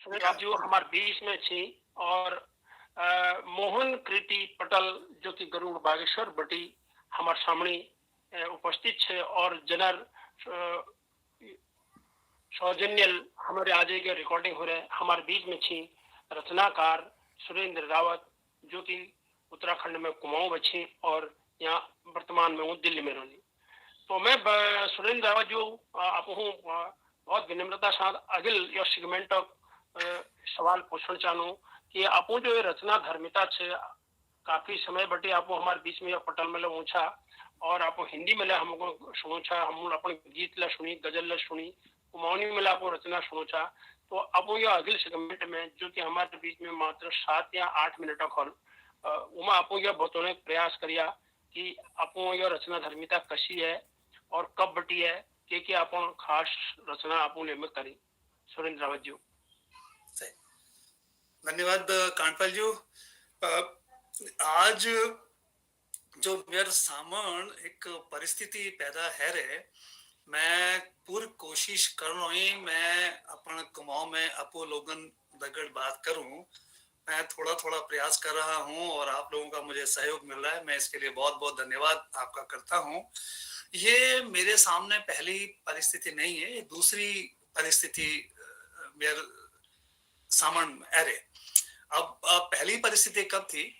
सुनील जो हमारे बीच में छी और मोहन कृति पटल जो कि गरुड़ बागेश्वर बटी हमारे सामने उपस्थित है और जनर सौजन्य हमारे आज के रिकॉर्डिंग हो रहे हैं। हमारे बीच में छी रचनाकार सुरेंद्र रावत जो कि उत्तराखंड में कुमाऊं बची और यहाँ वर्तमान में हूँ दिल्ली में रहनी। तो मैं सुरेंद्र रावत जो आप बहुत विनम्रता साथ अगिल यो सेगमेंट सवाल पूछना चाहूँ कि आप जो रचना धर्मिता से काफी समय बटे आप हमारे बीच में पटल में ऊंचा और आप हिंदी में हमको सुनोचा हम अपन गीत ला सुनी गजल ला सुनी कुमाऊनी में आप रचना सुनोचा। तो अब ये अगले सेगमेंट में जो कि हमारे बीच में मात्र 7 या 8 मिनट खल उमा आप यह बताने प्रयास करिया कि आप यह रचना धर्मिता कशी है और कब बटी है कि अपन खास रचना आप में करी। सुरेंद्र रावत जी धन्यवाद कांडपाल जी। आज जो मेरे सामन एक परिस्थिति पैदा है रे, मैं पूरी कोशिश कर रही मैं अपन कुमाऊं में अपो लोगन दगड़ बात करूं। मैं थोड़ा थोड़ा प्रयास कर रहा हूं और आप लोगों का मुझे सहयोग मिल रहा है। मैं इसके लिए बहुत बहुत धन्यवाद आपका करता हूं। ये मेरे सामने पहली परिस्थिति नहीं है, ये दूसरी परिस्थिति मेरे सामन है। अब पहली परिस्थिति कब थी?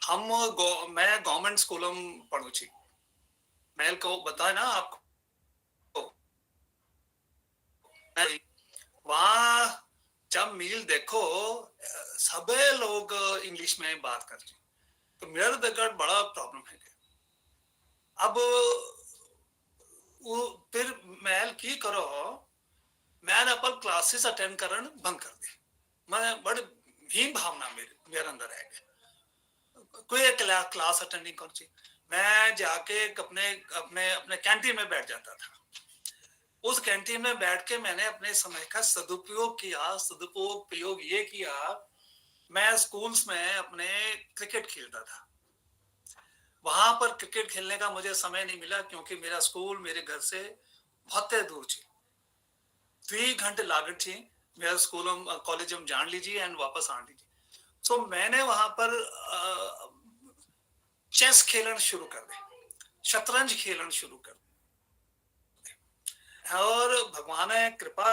मैं गवर्नमेंट स्कूल में पढ़ू छी। मैं को बताया ना आपको, वहां जब मील देखो सबे लोग इंग्लिश में बात कर रहे, तो मेरे दगड़ बड़ा प्रॉब्लम है। अब वो फिर मैं की करो, मैं अपन क्लासेस अटेंड करन बंद कर दे। मैं बड़ी हीन भावना मेरे अंदर है, कोई क्लास अटेंड नहीं करती। मैं जाके अपने अपने अपने कैंटीन में बैठ जाता था। उस कैंटीन में बैठ के मैंने अपने समय का सदुपयोग किया। सदुपयोग प्रयोग ये किया, मैं स्कूल्स में अपने क्रिकेट खेलता था। वहां पर क्रिकेट खेलने का मुझे समय नहीं मिला क्योंकि मेरा स्कूल मेरे घर से बहुत दूर थी। 3 घंटे लागत थी मेरा स्कूल कॉलेज में जान लीजिए एंड वापस आने लीजिए। तो मैंने वहां पर चेस खेलना शुरू कर दे, शतरंज खेलना शुरू कर दे, और भगवान कृपा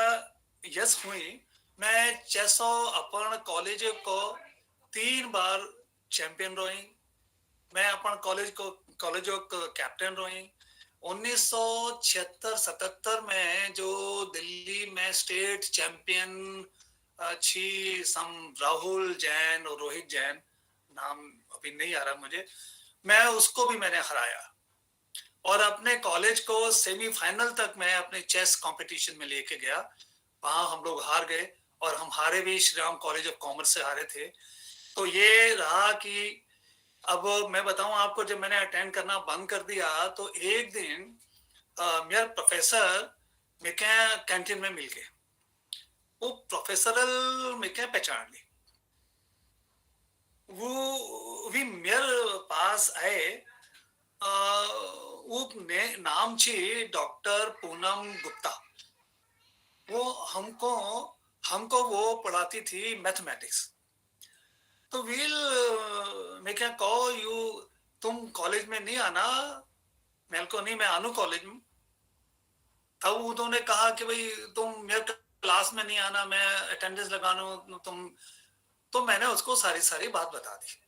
यस हुई। मैं चेस अपन कॉलेज को 3 बार चैंपियन रही। मैं अपन कॉलेज को कैप्टन रही। 1976-77 में जो दिल्ली में स्टेट चैंपियन छी सम राहुल जैन और रोहित जैन, नाम अभी नहीं आ रहा मुझे, मैं उसको भी मैंने हराया और अपने कॉलेज को सेमीफाइनल तक मैं अपने चेस कंपटीशन में लेके गया। वहां हम लोग हार गए और हम हारे भी Shri Ram college of commerce से हारे थे। तो ये रहा कि अब मैं बताऊं आपको, जब मैंने अटेंड करना बंद कर दिया तो एक दिन मेरा प्रोफेसर मैं कैंटीन में मिल गए। वो प्रोफेसरल में पहचान ली। वो भी मेरे पास आए। वो नाम छी डॉक्टर पूनम गुप्ता। वो हमको वो पढ़ाती थी मैथमेटिक्स। तो वील मैं क्या कहो यू तुम कॉलेज में नहीं आना? मैं को नहीं, मैं आनू कॉलेज में। तब उन्होंने कहा कि भाई तुम मेरे क्लास में नहीं आना, मैं अटेंडेंस लगाना तुम। तो मैंने उसको सारी बात बता दी।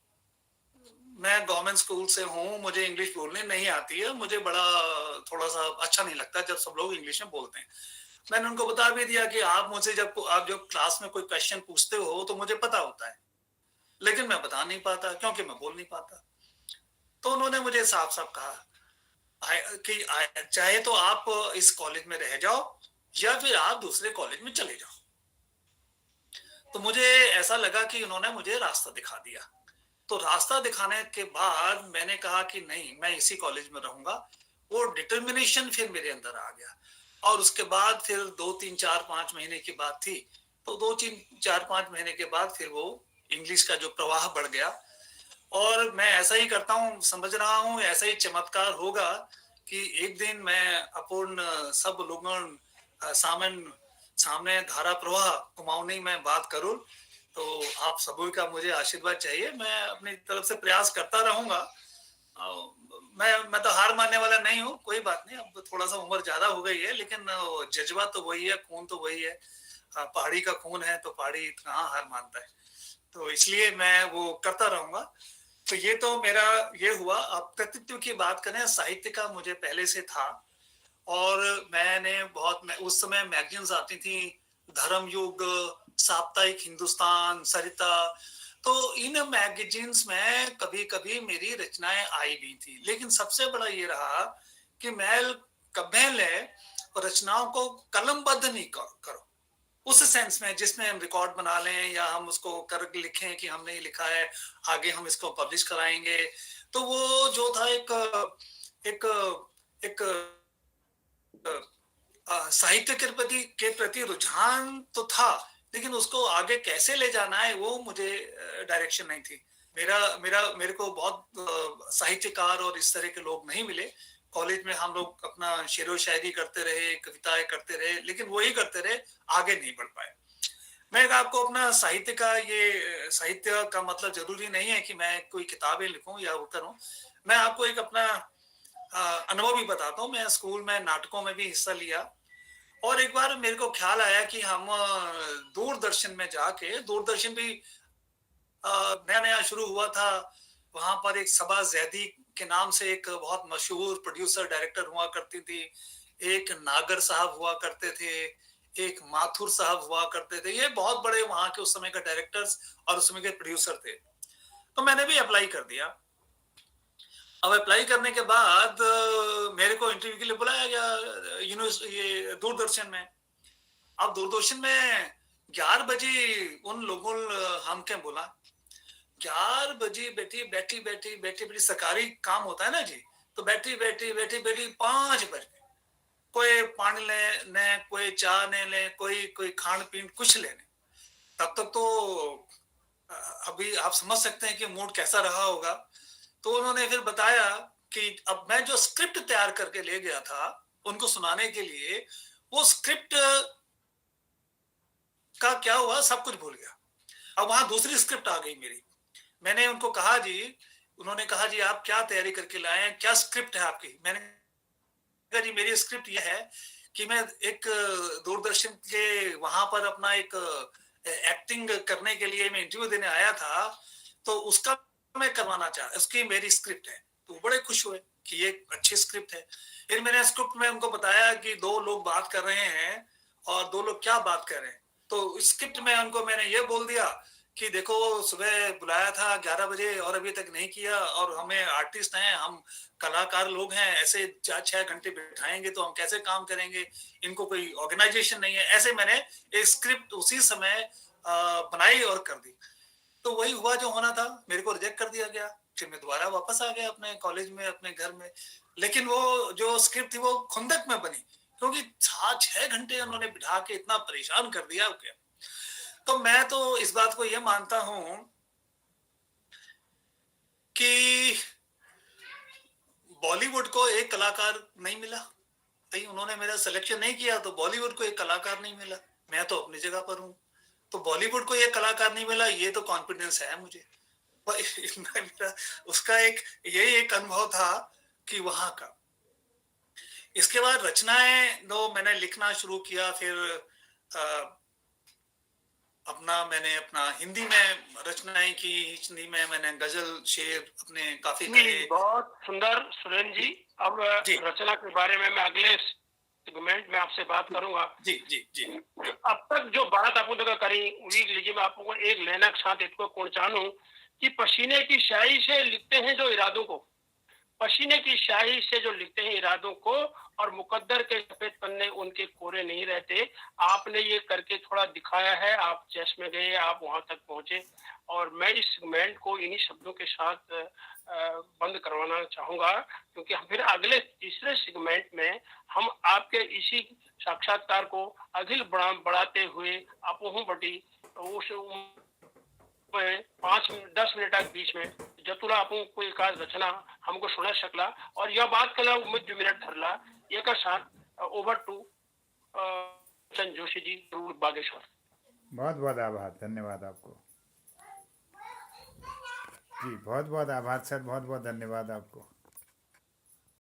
मैं गवर्नमेंट स्कूल से हूँ, मुझे इंग्लिश बोलने नहीं आती है, मुझे बड़ा थोड़ा सा अच्छा नहीं लगता जब सब लोग इंग्लिश में बोलते हैं। मैंने उनको बता भी दिया कि आप मुझसे जब क्लास में कोई क्वेश्चन पूछते हो तो मुझे पता होता है, लेकिन मैं बता नहीं पाता क्योंकि मैं बोल नहीं पाता। तो उन्होंने मुझे साफ साफ कहा कि चाहे तो आप इस कॉलेज में रह जाओ या फिर आप दूसरे कॉलेज में चले जाओ। तो मुझे ऐसा लगा कि उन्होंने मुझे रास्ता दिखा दिया। तो रास्ता दिखाने के बाद मैंने कहा कि नहीं, मैं इसी कॉलेज में रहूंगा। वो डिटर्मिनेशन फिर मेरे अंदर आ गया। और उसके बाद फिर 2-3-4-5 महीने की बात थी, तो 2-3-4-5 महीने के बाद फिर वो इंग्लिश का जो प्रवाह बढ़ गया। और मैं ऐसा ही करता हूँ, समझ रहा हूँ ऐसा ही चमत्कार होगा कि एक दिन मैं अपन सब लोगों सामन सामने धारा प्रवाह कुमाऊं नहीं मैं बात करूं, तो आप सभी का मुझे आशीर्वाद चाहिए। मैं अपनी तरफ से प्रयास करता रहूंगा। मैं तो हार मानने वाला नहीं हूँ, कोई बात नहीं। अब थोड़ा सा उम्र ज्यादा हो गई है, लेकिन जज्बा तो वही है, खून तो वही है। पहाड़ी का खून है तो पहाड़ी कहाँ हार मानता है, तो इसलिए मैं वो करता रहूंगा। तो ये तो मेरा ये हुआ। अब कृतित्व की बात करें, साहित्य का मुझे पहले से था, और मैंने उस समय मैगजीन्स आती थी, धर्मयुग, साप्ताहिक हिंदुस्तान, सरिता। तो इन मैगजीन्स में कभी कभी मेरी रचनाएं आई भी थी, लेकिन सबसे बड़ा ये रहा कि मैं कभी रचनाओं को कलमबद्ध नहीं करो, उस सेंस में जिसमें हम रिकॉर्ड बना लें या हम उसको कर लिखें कि हमने ये लिखा है, आगे हम इसको पब्लिश कराएंगे। तो वो जो था एक एक एक साहित्य के प्रति रुझान तो था, लेकिन उसको आगे कैसे ले जाना है वो मुझे डायरेक्शन नहीं थी। मेरा मेरा मेरे को बहुत साहित्यकार और इस तरह के लोग नहीं मिले। कॉलेज में हम लोग अपना शेरो शायरी करते रहे, कविताएं करते रहे, लेकिन वही करते रहे, आगे नहीं बढ़ पाए। मैं आपको अपना साहित्य का मतलब जरूरी नहीं है कि मैं कोई किताबें लिखूं या वो करूं। मैं आपको एक अपना अनुभव भी बताता हूँ। मैं स्कूल में नाटकों में भी हिस्सा लिया, और एक बार मेरे को ख्याल आया कि हम दूरदर्शन में जाके, दूरदर्शन भी नया नया शुरू हुआ था। वहां पर एक सबा जैदी के नाम से एक बहुत मशहूर प्रोड्यूसर डायरेक्टर हुआ करती थी, एक नागर साहब हुआ करते थे, एक माथुर साहब हुआ करते थे। ये बहुत बड़े वहां के उस समय के डायरेक्टर्स और उस समय के प्रोड्यूसर थे। तो मैंने भी अप्लाई कर दिया। अब अप्लाई करने के बाद मेरे को इंटरव्यू के लिए बुलाया गया ये दूरदर्शन में। अब दूरदर्शन में 11 बजे उन लोगों हम क्या बोला, 11 बजे बैठी सरकारी काम होता है ना जी, तो बैठी 5 बज गए। कोई पानी ले कोई चाय ने ले, कोई खान पीन कुछ लेने। तब तक तो अभी आप समझ सकते हैं कि मूड कैसा रहा होगा। तो उन्होंने फिर बताया कि अब मैं जो स्क्रिप्ट तैयार करके ले गया था उनको सुनाने के लिए, वो स्क्रिप्ट का क्या हुआ, सब कुछ भूल गया। अब वहां दूसरी स्क्रिप्ट आ गई मेरी। मैंने उनको कहा जी, उन्होंने कहा जी आप क्या तैयारी करके लाए हैं, क्या स्क्रिप्ट है आपकी। मैंने कहा जी मेरी स्क्रिप्ट यह है कि मैं एक दूरदर्शन के वहां पर अपना एक एक्टिंग करने के लिए मैं इंटरव्यू देने आया था, तो उसका मैं करवाना चाह, उसकी मेरी स्क्रिप्ट है। तो बड़े खुश हुए कि ये अच्छी स्क्रिप्ट है। फिर मैंने स्क्रिप्ट में उनको बताया कि 2 लोग बात कर रहे हैं, और 2 लोग क्या बात कर रहे हैं। तो स्क्रिप्ट में उनको मैंने ये बोल दिया कि देखो सुबह बुलाया था 11 बजे और अभी तक नहीं किया, और हमें आर्टिस्ट हैं, हम कलाकार लोग हैं, ऐसे 4-6 घंटे बिठाएंगे तो हम कैसे काम करेंगे, इनको कोई ऑर्गेनाइजेशन नहीं है। ऐसे मैंने एक स्क्रिप्ट उसी समय बनाई और कर दी। तो वही हुआ जो होना था, मेरे को रिजेक्ट कर दिया गया। फिर मैं दोबारा वापस आ गया अपने कॉलेज में, अपने घर में। लेकिन वो जो स्क्रिप्ट थी वो खुंदक में बनी, क्योंकि 6 घंटे उन्होंने बिठा के इतना परेशान कर दिया क्या। तो मैं तो इस बात को ये मानता हूं कि बॉलीवुड को एक कलाकार नहीं मिला। भाई उन्होंने मेरा सिलेक्शन नहीं किया तो बॉलीवुड को एक कलाकार नहीं मिला। मैं तो अपनी जगह पर हूँ, तो बॉलीवुड को एक कलाकार नहीं मिला, ये तो कॉन्फिडेंस है मुझे। मेरा उसका यही एक अनुभव था कि वहां का। इसके बाद रचनाएं तो मैंने लिखना शुरू किया। फिर मैंने अपना हिंदी में रचनाएं की, हिंदी में मैंने गजल शेर अपने काफी करे। बहुत सुंदर सुरेंद्र जी। अब रचना के बारे में मैं अगले सेगमेंट में आपसे बात करूंगा। जी जी जी। अब तक जो बात आपको करी वही लीजिए, मैं आपको एक लेना के साथ इसको पहुंचानू कि पसीने की स्याही से लिखते हैं जो इरादों को, पसीने की स्याही से जो लिखते हैं इरादों को, और मुकद्दर के सफेद पन्ने उनके कोरे नहीं रहते। आपने ये करके थोड़ा दिखाया है। आप चेस में गए, आप वहां तक पहुंचे, और मैं इस सेगमेंट को इन्हीं शब्दों के साथ बंद करवाना चाहूंगा, क्योंकि फिर अगले तीसरे सेगमेंट में हम आपके इसी साक्षात्कार को अगिल बढ़ाते हुए अपोहू बटी उस 5-10 मिनट के बीच में जतुला आपण कोई एखाद रचना हमको सुना शकला, और यह बात कला उम्मीद 2 मिनट ठरला एक साथ ओवर टू करमचंद जोशी जी, रूल बागेश्वर। बहुत बहुत आभार, धन्यवाद आपको जी, बहुत बहुत आभार सर, बहुत बहुत धन्यवाद आपको।